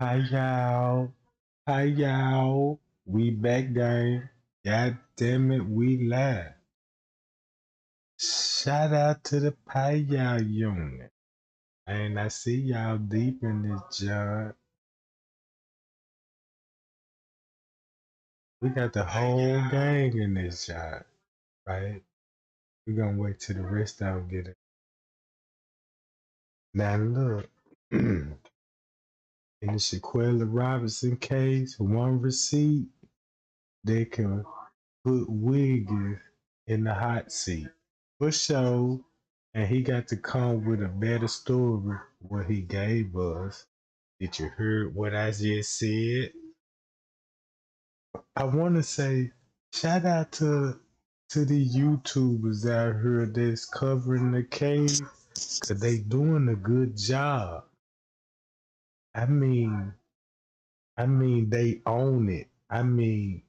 Hi y'all. Hi y'all. We back, gang. God damn it, we live. Shout out to the Pie Y'all unit. And I see y'all deep in this job. We got the whole gang in this job, right? We're gonna wait till the rest of them get it. Now look, in the Shanquella Robinson case, one receipt, they can put Wiggins in the hot seat for sure, and he got to come with a better story what he gave us. Did you hear what I just said? I want to say shout out to the YouTubers out here that's covering the case because they doing a good job. I mean, they own it. I mean,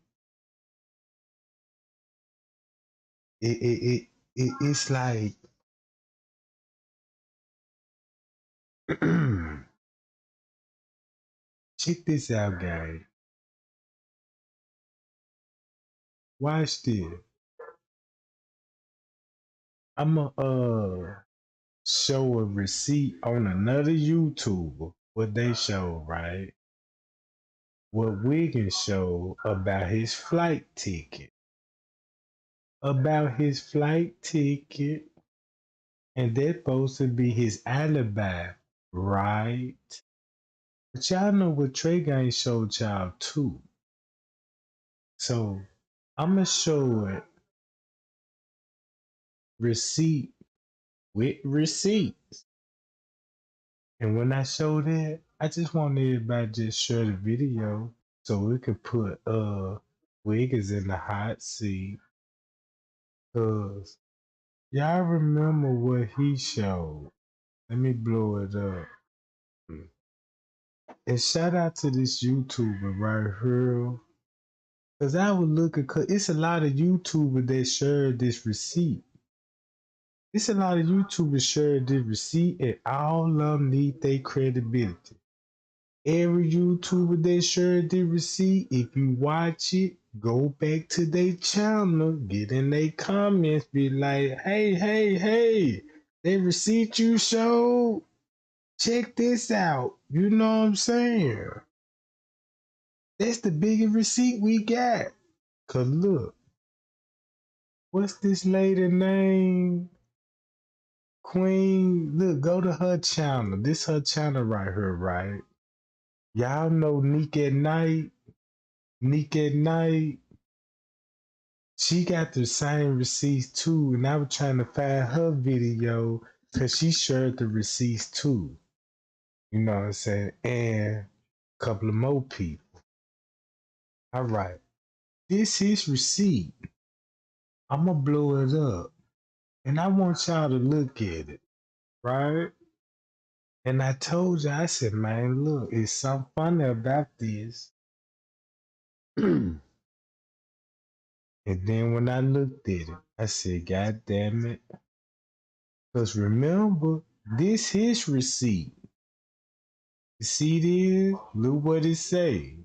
it's like check this out, guys. Watch this. I'ma show a receipt on another YouTuber what they show, right? What Wiggins showed about his flight ticket. About his flight ticket, and that's supposed to be his alibi, right? But y'all know what Trey Gang showed y'all too. So I'ma show it receipt with receipts. And when I show that, I just want everybody to just share the video so we could put Wiggins in the hot seat. Cause y'all remember what he showed. Let me blow it up. And shout out to this YouTuber right here. Cause I was looking, cause it's a lot of YouTubers that shared this receipt. It's a lot of YouTubers shared this receipt, and all of them need their credibility. Every YouTuber that shared the receipt, if you watch it, go back to their channel, get in their comments, be like, hey, that receipt you showed, check this out. You know what I'm saying? That's the biggest receipt we got. Cause look, what's this lady name? Queen. Look, go to her channel. This her channel right here, right? Y'all know Nick at Night. Nick at Night. She got the same receipts too, and I was trying to find her video because she shared the receipts too. You know what I'm saying? And a couple of more people. All right. This is receipt. I'm going to blow it up. And I want y'all to look at it. Right? And I told you, I said, man, look, it's something funny about this. And then when I looked at it, I said, God damn it. Because remember, this his receipt. You see this? Look what it say.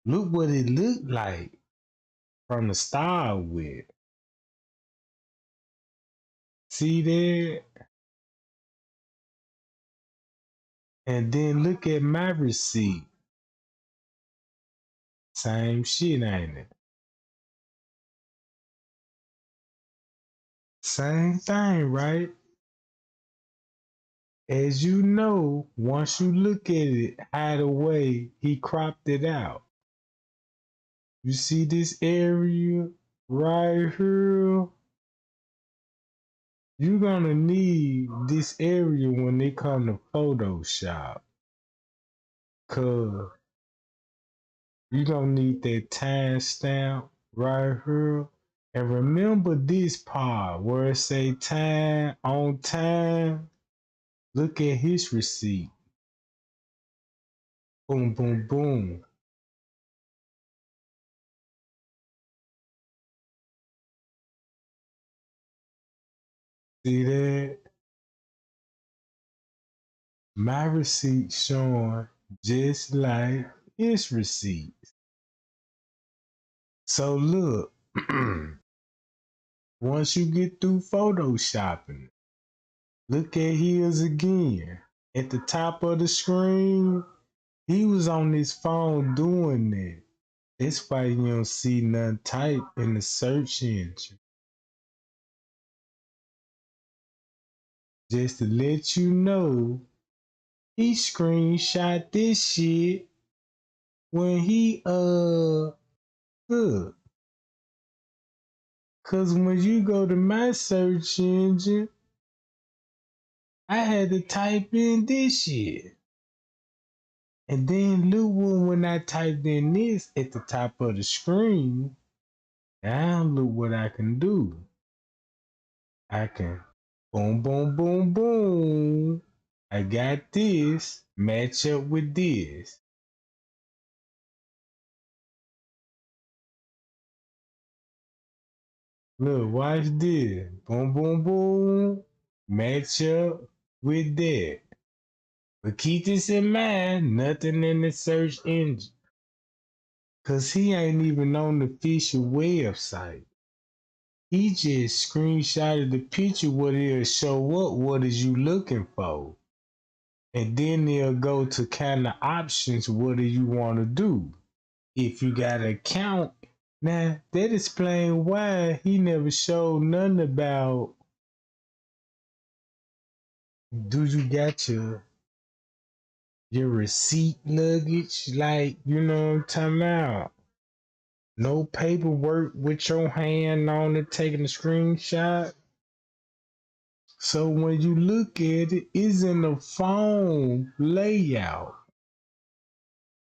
Look what it looked like from the start with. See that? And then look at my receipt. Same shit, ain't it? Same thing, right? As you know, once you look at it, either way, he cropped it out. You see this area right here? You're gonna need this area when they come to Photoshop. Cause you're gonna need that timestamp right here. And remember this part where it say time on time. Look at his receipt. Boom, boom, boom. See that? My receipt showing just like his receipts. So look, once you get through photoshopping, look at his again. At the top of the screen, he was on his phone doing that. That's why you don't see none type in the search engine. Just to let you know, he screenshot this shit when he look. Cause when you go to my search engine, I had to type in this shit. And then look when I typed in this at the top of the screen, now look what I can do. I can boom, boom, boom, boom. I got this, match up with this. Look, watch this. Boom, boom, boom. Match up with that. But keep this in mind, nothing in the search engine. Cause he ain't even on the official website. He just screenshotted the picture what it'll show up, what is you looking for. And then they'll go to kind of options, what do you want to do? If you got an account, now that explain why he never showed nothing about do you got your receipt luggage, like you know what I'm talking about. No paperwork with your hand on it, taking a screenshot. So when you look at it, it's in the phone layout.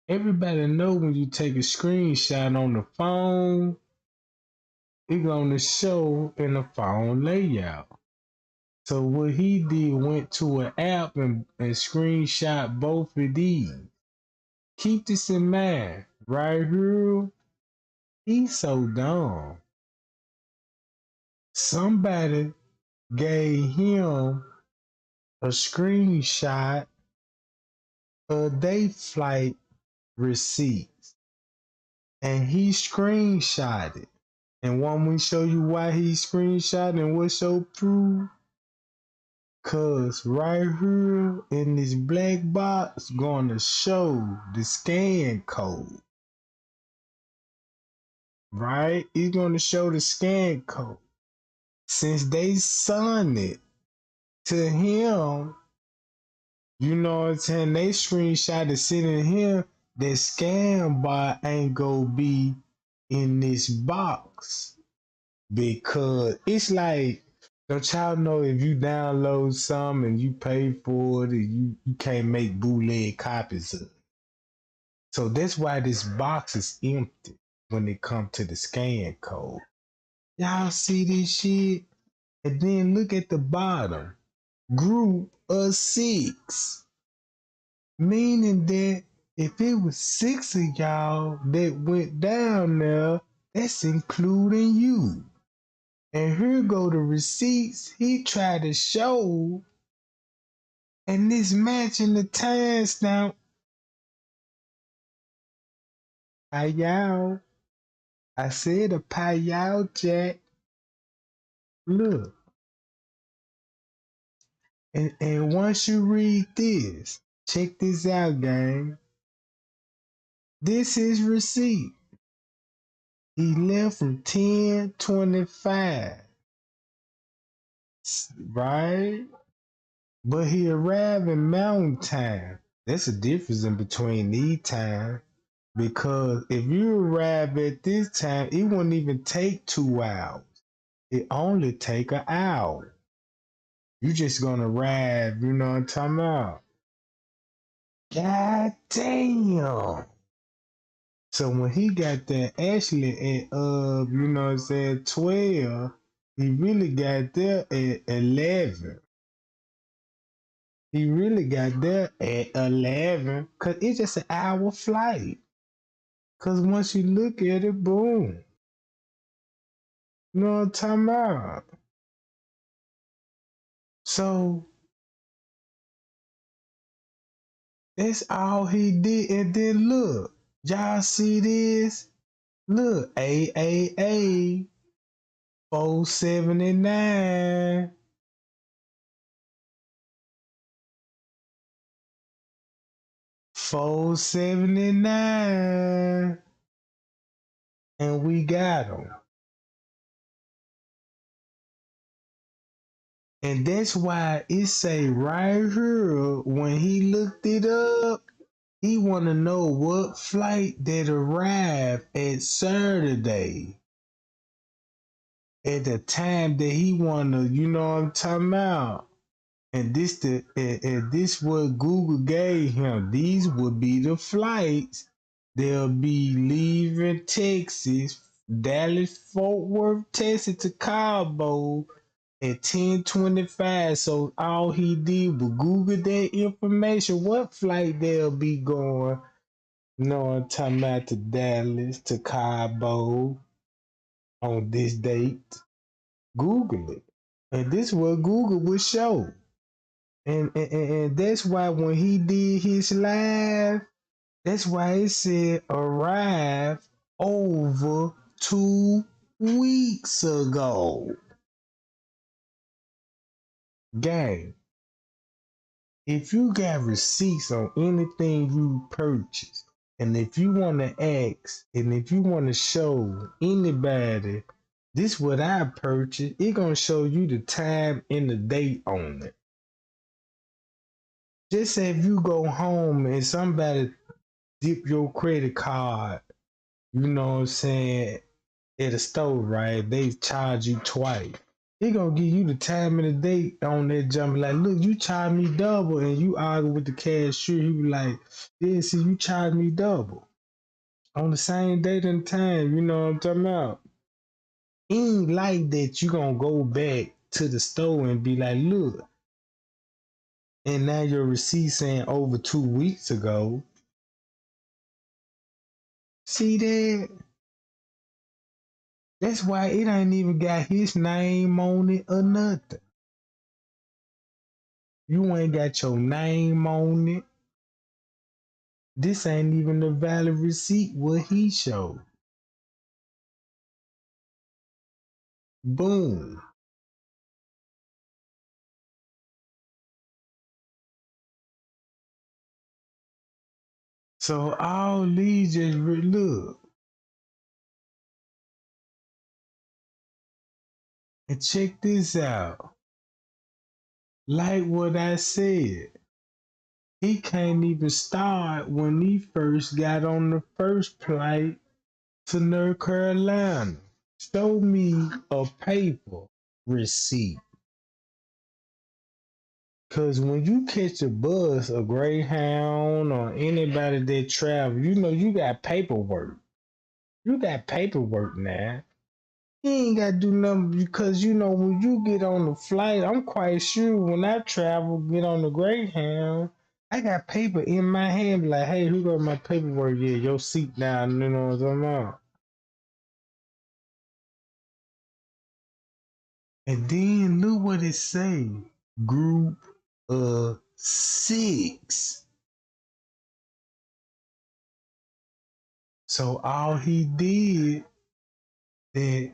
Everybody know when you take a screenshot on the phone, it's gonna show in the phone layout. So what he did went to an app and screenshot both of these. Keep this in mind, right here. He's so dumb. Somebody gave him a screenshot of their flight receipts, and he screenshot it. And want me to show you why he screenshot and what's your proof? Cause right here in this black box gonna show the scan code. Right? It's gonna show the scan code. Since they sent it to him, you know what I'm saying? They screenshot it sending him that scan bar ain't gonna be in this box. Because it's like, don't y'all know if you download some and you pay for it and you can't make bootleg copies of it. So that's why this box is empty when it comes to the scan code. Y'all see this shit? And then look at the bottom. Group of 6. Meaning that if it was 6 of y'all that went down there, that's including you. And here go the receipts he tried to show, and this matching the timestamp. Payal. I said a payal, Jack. Look. And once you read this, check this out, gang. This is receipt. He left from 10:25. Right? But he arrived in mountain time. That's the difference in between these times. Because if you arrive at this time, it wouldn't even take 2 hours. It only take an hour. You just gonna arrive, you know what I'm talking about? God damn. So when he got there actually at you know what I'm saying, 12, he really got there at 11. He really got there at 11 because it's just an hour flight. Because once you look at it, boom. You know what I'm talking about? So That's all he did. And then look, y'all see this? Look, A 479. 479. And we got him. And that's why it say right here when he looked it up, he want to know what flight that arrived at Saturday at the time that he want to, you know what I'm talking about. And this what Google gave him. These would be the flights. They'll be leaving Texas, Dallas, Fort Worth, Texas to Cabo at 10:25. So all he did was Google that information. What flight they'll be going? No, I'm talking about to Dallas to Cabo on this date. Google it, and this is what Google would show. And that's why when he did his live, that's why it said arrived over 2 weeks ago. Gang, if you got receipts on anything you purchased, and if you want to ask, and if you want to show anybody this what I purchased, it gonna show you the time and the date on it. Just say if you go home and somebody dip your credit card, you know what I'm saying, at a store, right? They charge you twice. He gonna give you the time and the date on that jump. Like, look, you charge me double, and you argue with the cashier. He be like, yeah, see, you charge me double on the same date and time. You know what I'm talking about? Ain't like that. You gonna go back to the store and be like, look, and now your receipt saying over 2 weeks ago. See that? That's why it ain't even got his name on it or nothing. You ain't got your name on it. This ain't even a valid receipt what he showed. Boom. So all these just look and check this out. Like what I said, he can't even start when he first got on the first flight to North Carolina. Show me a paper receipt. Cause when you catch a bus, a Greyhound, or anybody that travel, you know you got paperwork. You got paperwork now. You ain't gotta do nothing because you know when you get on the flight, I'm quite sure when I travel, get on the Greyhound, I got paper in my hand, like, hey, who got my paperwork? Yeah, your seat down, you know what I'm about. And then look what it say. Group of 6. So all he did that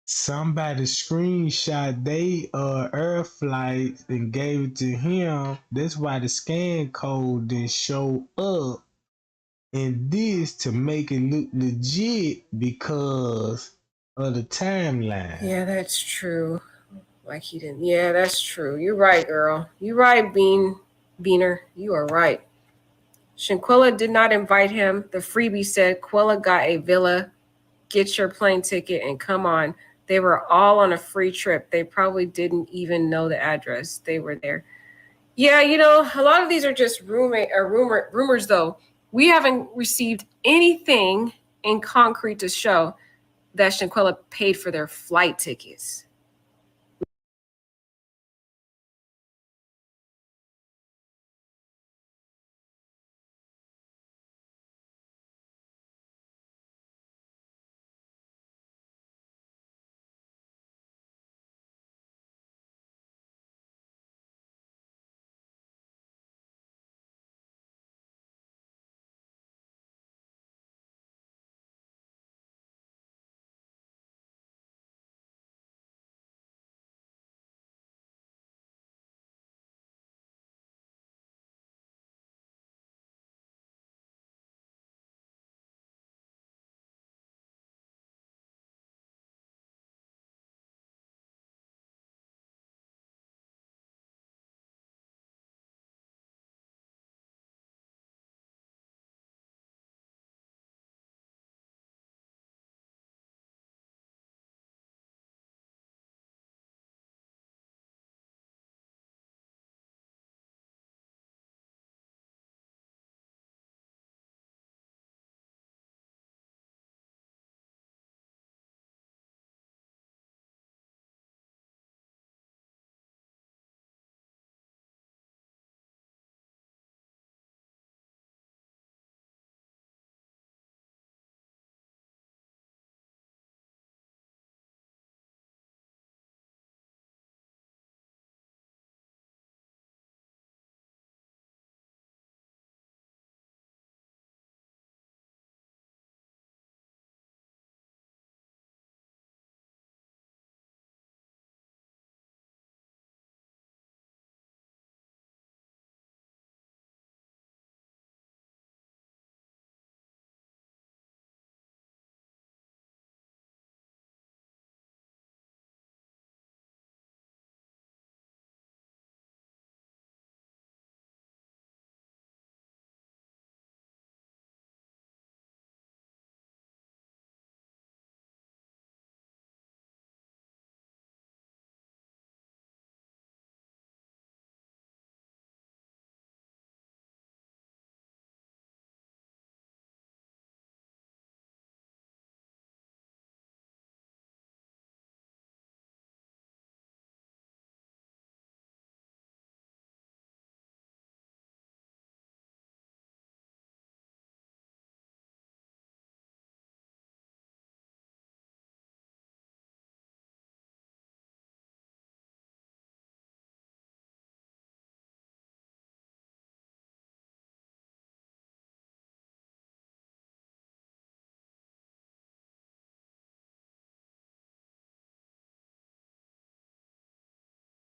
somebody screenshot they air flights and gave it to him. That's why the scan code didn't show up in this to make it look legit because of the timeline. Yeah, that's true. Like he didn't. Yeah, that's true. You're right, girl. You're right, Beaner. You are right. Shanquella did not invite him. The freebie said Quella got a villa, get your plane ticket, and come on. They were all on a free trip. They probably didn't even know the address. They were there. Yeah, a lot of these are just rumors, though. We haven't received anything in concrete to show that Shanquella paid for their flight tickets.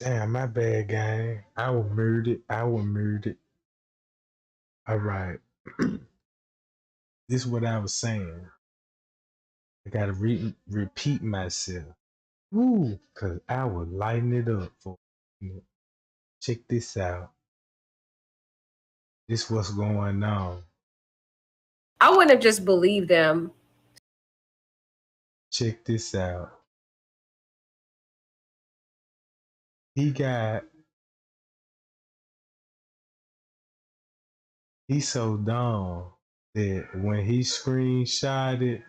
Damn, my bad, gang. I was murdered. I was murdered. All right. This is what I was saying. I gotta repeat myself. Woo, cause I was lighting it up for you. Check this out. This what's going on. I wouldn't have just believed them. Check this out. He got he's so dumb that when he screenshotted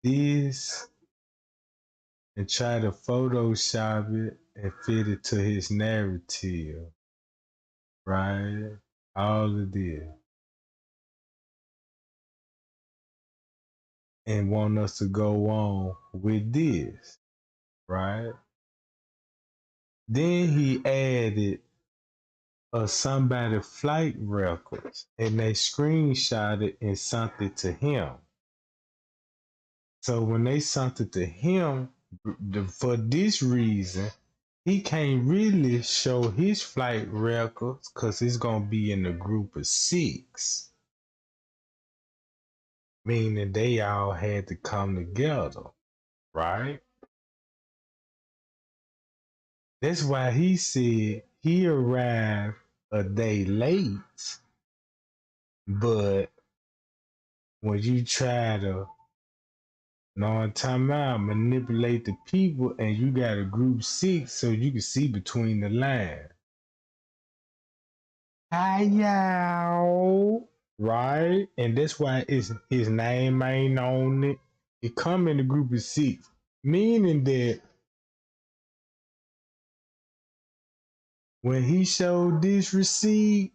this and tried to Photoshop it and fit it to his narrative, right? All of this. And want us to go on with this, right? Then he added somebody flight records and they screenshot it and sent it to him. So when they sent it to him, for this reason, he can't really show his flight records because he's gonna be in the group of 6, meaning they all had to come together, right? That's why he said he arrived a day late, but when you try to manipulate the people and you got a group 6 so you can see between the lines. Hi y'all. Right? And that's why his name ain't on it. It come in the group of 6. Meaning that when he showed this receipt,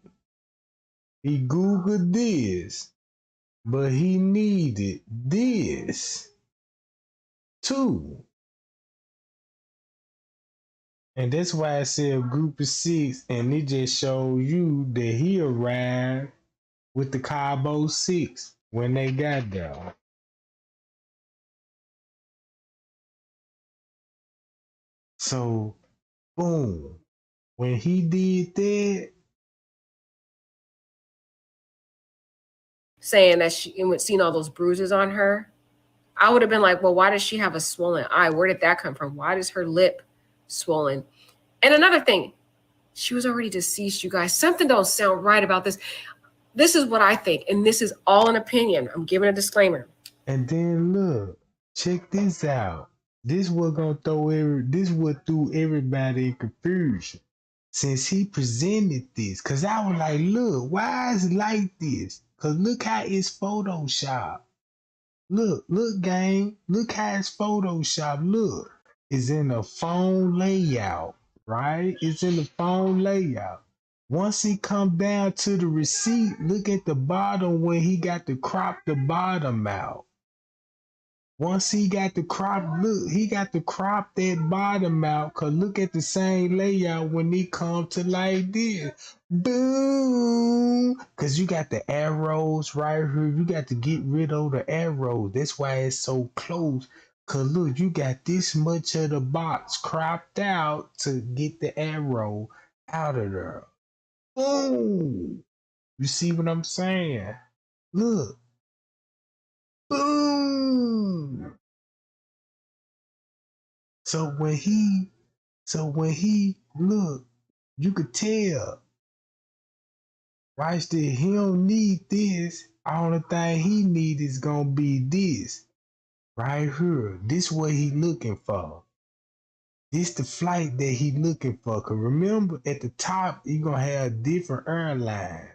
he Googled this, but he needed this too. And that's why I said group of 6, and it just showed you that he arrived with the Cabo 6 when they got there. So, boom. When he did that, Saying that she seen all those bruises on her, I would have been like, well, why does she have a swollen eye? Where did that come from? Why does her lip swollen? And another thing, she was already deceased, you guys. Something don't sound right about this. This is what I think, and this is all an opinion. I'm giving a disclaimer. and then look, check this out. This what threw everybody in confusion. Since he presented this, cause I was like, look, why is it like this? Cause look how it's Photoshop. Look, gang. Look how it's Photoshop. Look, it's in the phone layout, right? It's in the phone layout. Once he come down to the receipt, look at the bottom when he got to crop the bottom out. Once he got to crop that bottom out, cause look at the same layout when he come to like this. Boom! Cause you got the arrows right here. You got to get rid of the arrows. That's why it's so close. Cause look, you got this much of the box cropped out to get the arrow out of there. Boom! You see what I'm saying? Look. Boom! So when he look, you could tell. Watch this. He don't need this. Only thing he need is gonna be this right here. This what he looking for. This the flight that he looking for. Cause remember, at the top, you gonna have different airlines.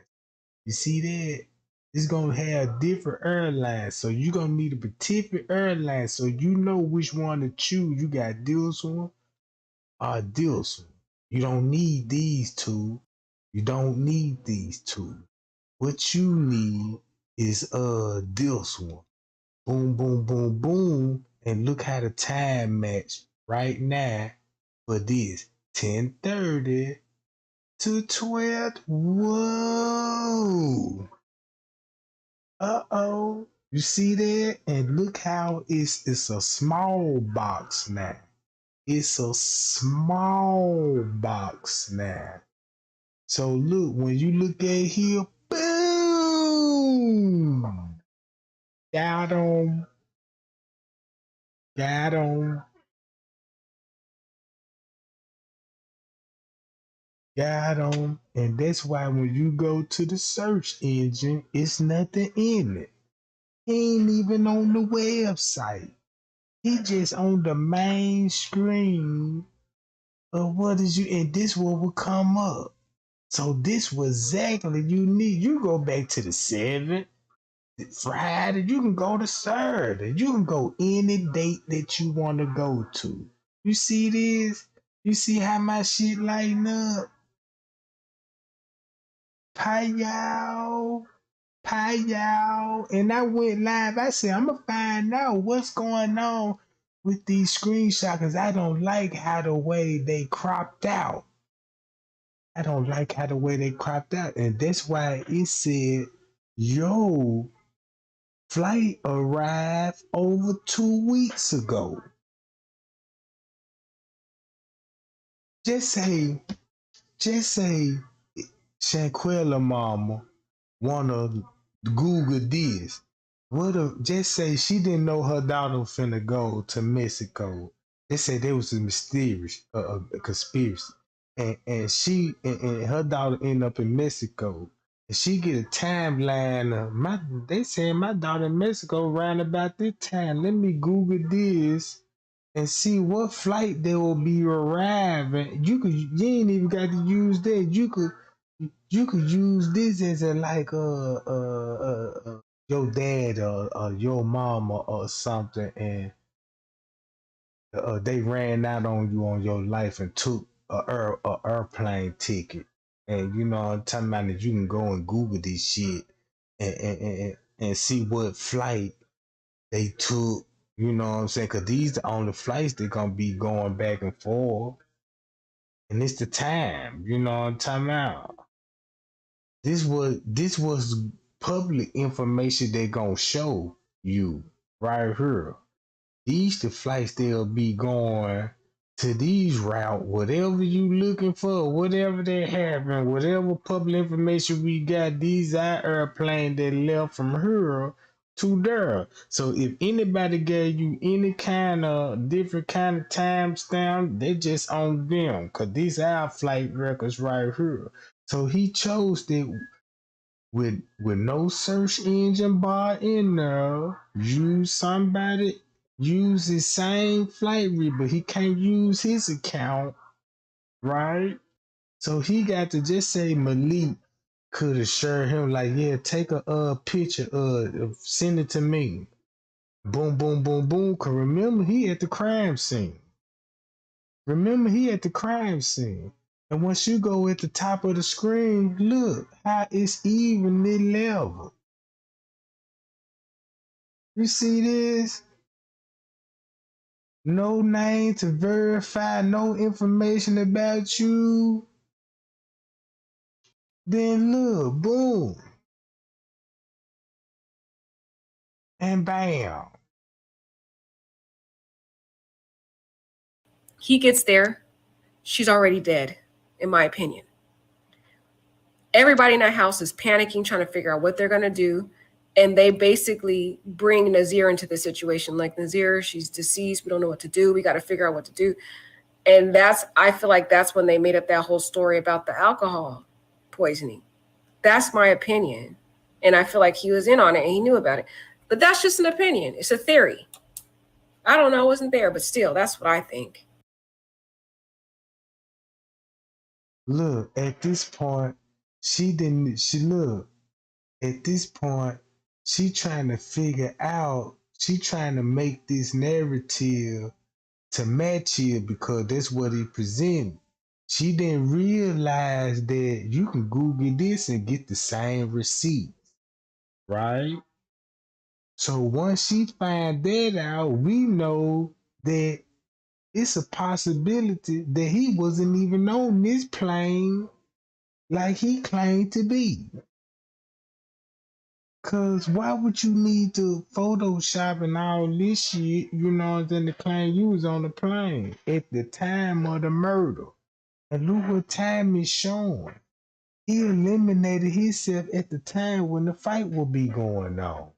You see that? It's gonna have different airlines. So you gonna need a particular airline so you know which one to choose. You got this one or this one. You don't need these two. You don't need these two. What you need is this one. Boom, boom, boom, boom. And look how the time match right now for this. 10:30 to 12. Whoa. Uh-oh. You see that? And look how it's a small box now. It's a small box now. So look, when you look at here, boom! Got 'em. Got 'em. Got 'em. And that's why when you go to the search engine, it's nothing in it. He ain't even on the website. He just on the main screen of what is you, and this what will come up. So this was exactly you need. You go back to the 7th, Friday, you can go to Saturday. You can go any date that you want to go to. You see this? You see how my shit lighten up? Payal, payal. And I went live. I said, I'm going to find out what's going on with these screenshots because I don't like how the way they cropped out. I don't like how the way they cropped out. And that's why it said, yo, flight arrived over 2 weeks ago. Just say Shanquella mama wanna Google this. What if just say she didn't know her daughter was finna go to Mexico. They said there was a mysterious a conspiracy. And her daughter ended up in Mexico. And she get a timeline of they saying my daughter in Mexico around about this time. Let me Google this and see what flight they will be arriving. You ain't even got to use that. You could use this as a like your dad or your mama or something, and they ran out on you on your life and took a airplane ticket. And you know I'm talking about that you can go and Google this shit and see what flight they took, you know what I'm saying? Because these the only flights they're going to be going back and forth. And it's the time, you know what I'm talking about? This was public information they going to show you right here. These the flights they'll be going to these route, whatever you looking for, whatever they having, whatever public information we got, these are airplanes that left from here to there. So if anybody gave you any kind of different kind of timestamp, they just on them. Cause these are flight records right here. So he chose that with no search engine bar in there, use his same flight read, but he can't use his account, right? So he got to just say Malik could assure him like, yeah, take a picture, send it to me. Boom, boom, boom, boom. Cause remember he at the crime scene. And once you go at the top of the screen, look how it's evenly level. You see this? No name to verify, no information about you. Then look, boom. And bam. He gets there. She's already dead, in my opinion. Everybody in that house is panicking, trying to figure out what they're going to do. And they basically bring Nazir into the situation. Like, Nazir, she's deceased. We don't know what to do. We got to figure out what to do. And I feel like that's when they made up that whole story about the alcohol poisoning. That's my opinion. And I feel like he was in on it and he knew about it. But that's just an opinion. It's a theory. I don't know. I wasn't there, but still, that's what I think. Look, at this point, at this point, she trying to make this narrative to match it because that's what he presented. She didn't realize that you can Google this and get the same receipt, right? So once she find that out, we know that it's a possibility that he wasn't even on this plane like he claimed to be. Cause why would you need to Photoshop and all this shit, to claim you was on the plane at the time of the murder? And look what time it's showing. He eliminated himself at the time when the fight will be going on.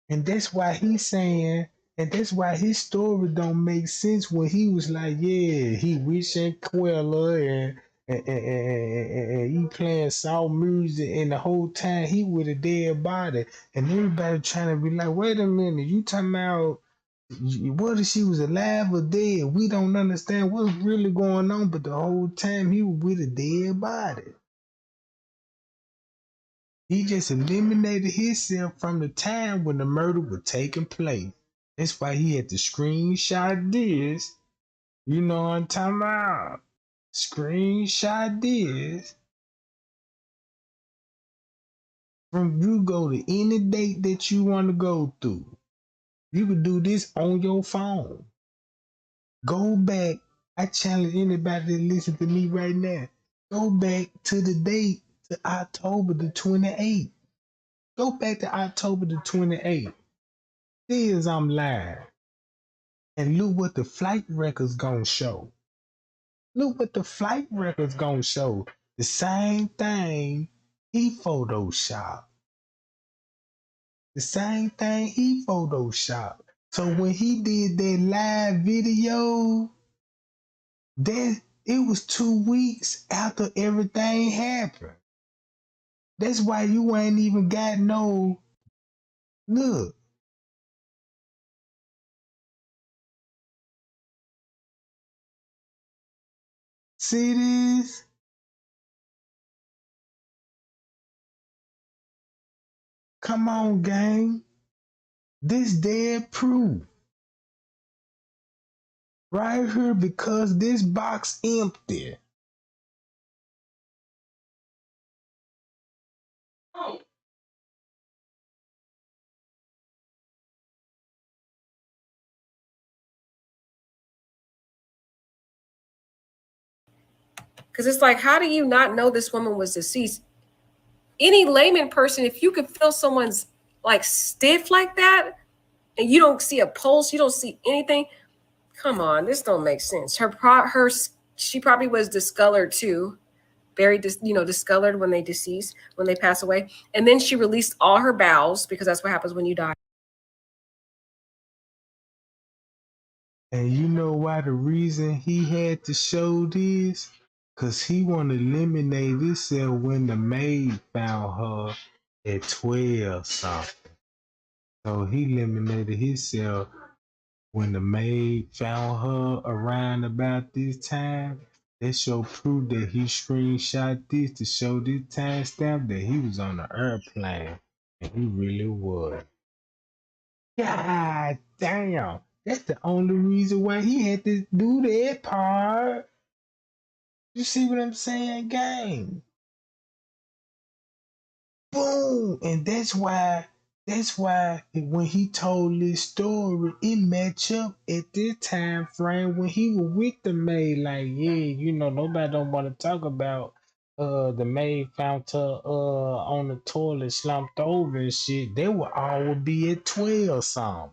And that's why he's saying, and that's why his story don't make sense when he was like, yeah, he with Shanquella and he playing soft music, and the whole time he with a dead body. And everybody trying to be like, wait a minute, you talking about what if she was alive or dead? We don't understand what's really going on, but the whole time he was with a dead body. He just eliminated himself from the time when the murder was taking place. That's why he had to screenshot this. You know what I'm talking about? Screenshot this. From you go to any date that you want to go through. You can do this on your phone. Go back. I challenge anybody to listen to me right now. Go back to the date to October the 28th. Go back to October the 28th. Says I'm lying. And look what the flight records gonna show. Look what the flight records gonna show. The same thing he photoshopped. The same thing he photoshopped. So when he did that live video, that it was 2 weeks after everything happened. That's why you ain't even got no look. See this? Come on, gang. This dead proof. Right here, because this box empty. Because it's like, how do you not know this woman was deceased? Any layman person, if you could feel someone's like stiff like that, and you don't see a pulse, you don't see anything, come on, this don't make sense. She probably was discolored too, very discolored when they pass away, and then she released all her bowels, because that's what happens when you die. And you know why the reason he had to show this? Cause he wanna eliminate himself when the maid found her at 12 something. So he eliminated himself when the maid found her around about this time. That show proof that he screenshot this to show this timestamp that he was on the airplane. And he really was. God damn. That's the only reason why he had to do that part. You see what I'm saying, gang? Boom. And that's why when he told this story, it matched up at this time frame when he was with the maid. Like, yeah, nobody don't want to talk about the maid found her on the toilet slumped over and shit. They would be at 12 something.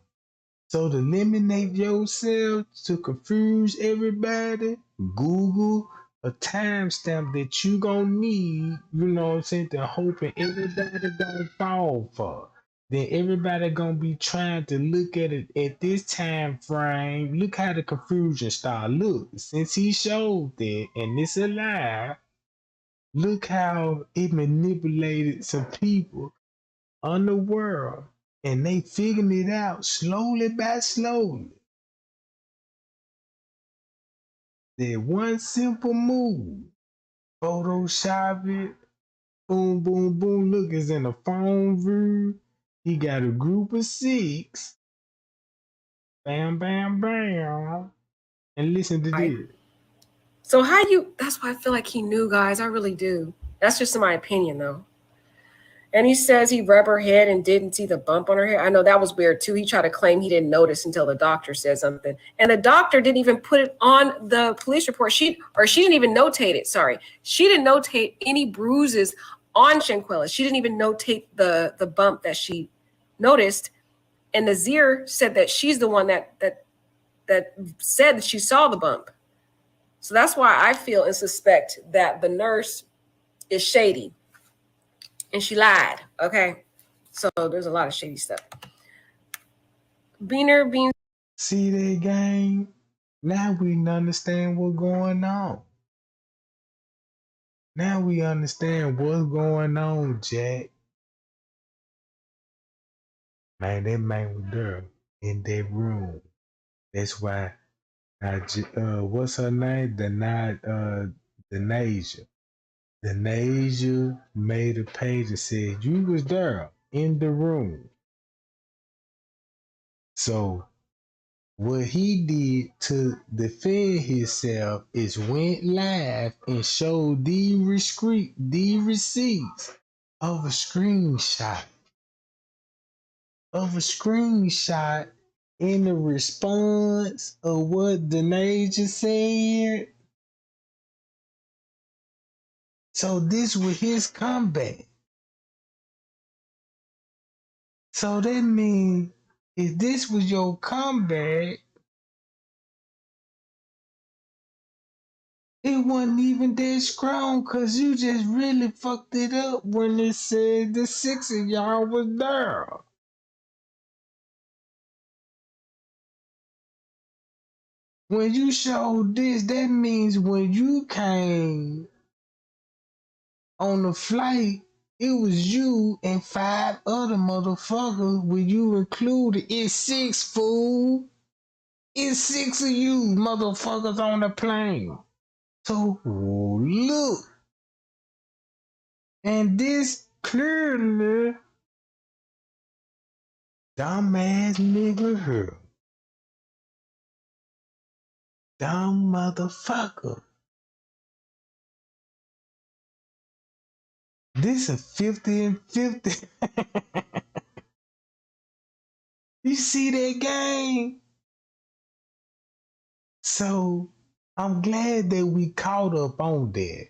So to eliminate yourself, to confuse everybody, Google a timestamp that you gonna need, to hoping everybody gonna fall for. Then everybody gonna be trying to look at it at this time frame. Look how the confusion start. Look, since he showed that, and it's a lie, look how it manipulated some people on the world, and they figuring it out slowly by slowly. That one simple move, Photoshop it, boom, boom, boom. Look, it's in the phone view. He got a group of 6. Bam, bam, bam. And listen to Right. this. So that's why I feel like he knew, guys. I really do. That's just my opinion, though. And he says he rubbed her head and didn't see the bump on her head. I know that was weird too. He tried to claim he didn't notice until the doctor said something. And the doctor didn't even put it on the police report. She didn't even notate it. Sorry. She didn't notate any bruises on Shanquella. She didn't even notate the bump that she noticed. And Nazir said that she's the one that said that she saw the bump. So that's why I feel and suspect that the nurse is shady. And she lied. Okay. So there's a lot of shady stuff. Bean. See that gang? Now we understand what's going on. Now we understand what's going on, Jack. Man, that man was there in that room. That's why what's her name? Denasia. Denasia made a page that said you was there in the room. So what he did to defend himself is went live and showed the receipts of a screenshot in the response of what Denasia said. So this was his comeback. So that means if this was your comeback, it wasn't even that strong because you just really fucked it up when it said the six of y'all was there. When you showed this, that means when you came on the flight, it was you and 5 other motherfuckers when you included. It's 6, fool. It's 6 of you motherfuckers on the plane. So look. And this clearly dumbass nigga here. Dumb motherfucker. This is 50 and 50. You see that game? So I'm glad that we caught up on that.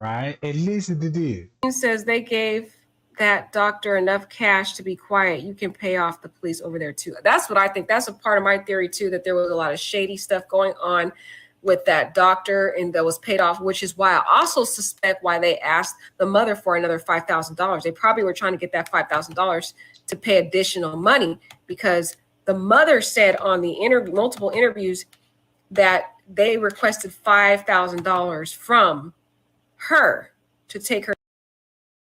Right? And listen to this. Says they gave that doctor enough cash to be quiet. You can pay off the police over there too. That's what I think. That's a part of my theory too, that there was a lot of shady stuff going on with that doctor and that was paid off, which is why I also suspect why they asked the mother for another $5,000. They probably were trying to get that $5,000 to pay additional money, because the mother said on the multiple interviews that they requested $5,000 from her to take her.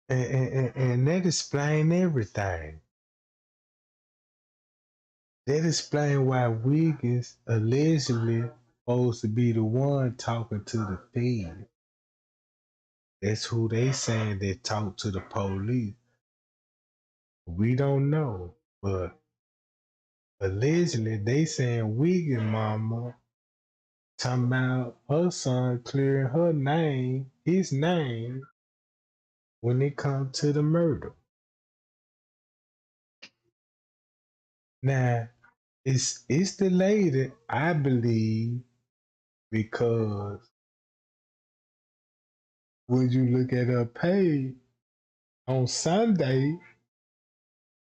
And that explains everything. That explains why Wiggins allegedly supposed to be the one talking to the Fed. That's who they saying they talk to the police. We don't know, but allegedly they saying Wiggins mama talking about her son clearing his name, when it comes to the murder. Now, it's the lady, I believe, because when you look at her page on Sunday,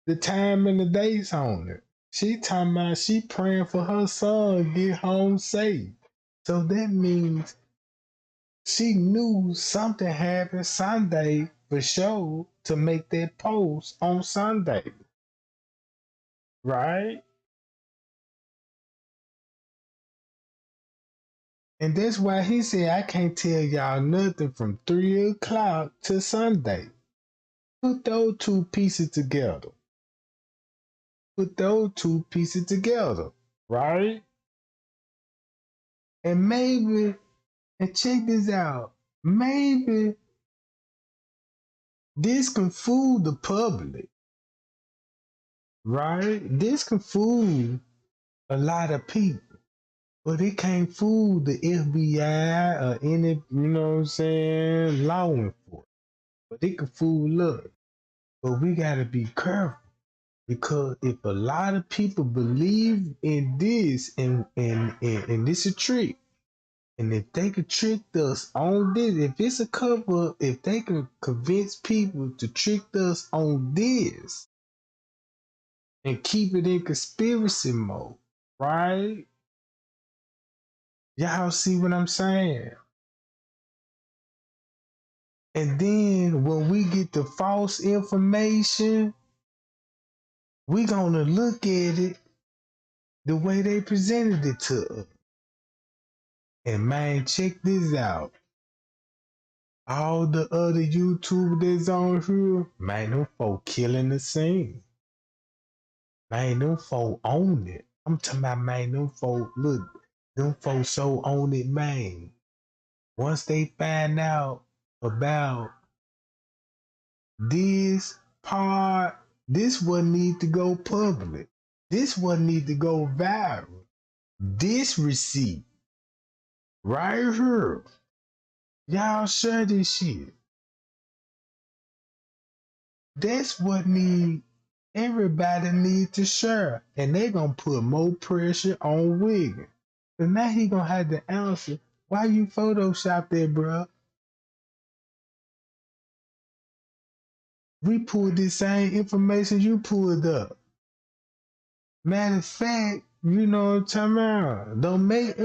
the time and the dates on it. She talking about she praying for her son get home safe. So that means she knew something happened Sunday for sure to make that post on Sunday. Right? And that's why he said, I can't tell y'all nothing from 3 o'clock to Sunday. Put those two pieces together. Right? And maybe, and check this out, maybe this can fool the public. Right? This can fool a lot of people. But it can't fool the FBI or any, law enforcement. But it can fool us. But we gotta be careful. Because if a lot of people believe in this and this is a trick, And if they could trick us on this, if it's a cover, if they can convince people to trick us on this and keep it in conspiracy mode, right? Y'all see what I'm saying? And then when we get the false information, we gonna look at it the way they presented it to us. And man, check this out. All the other YouTubers that's on here, man, them folk killing the scene. Man, them folk own it. I'm talking about, man, them folk, look, them folk so own it, man. Once they find out about this part, this one need to go public. This one need to go viral. This receipt right here. Y'all share this shit. That's what everybody need to share. And they gonna put more pressure on Wiggins. Cause now he gonna have to answer, why you Photoshop that, bro? We pulled this same information you pulled up. Matter of fact, you know what I'm talking about. Don't make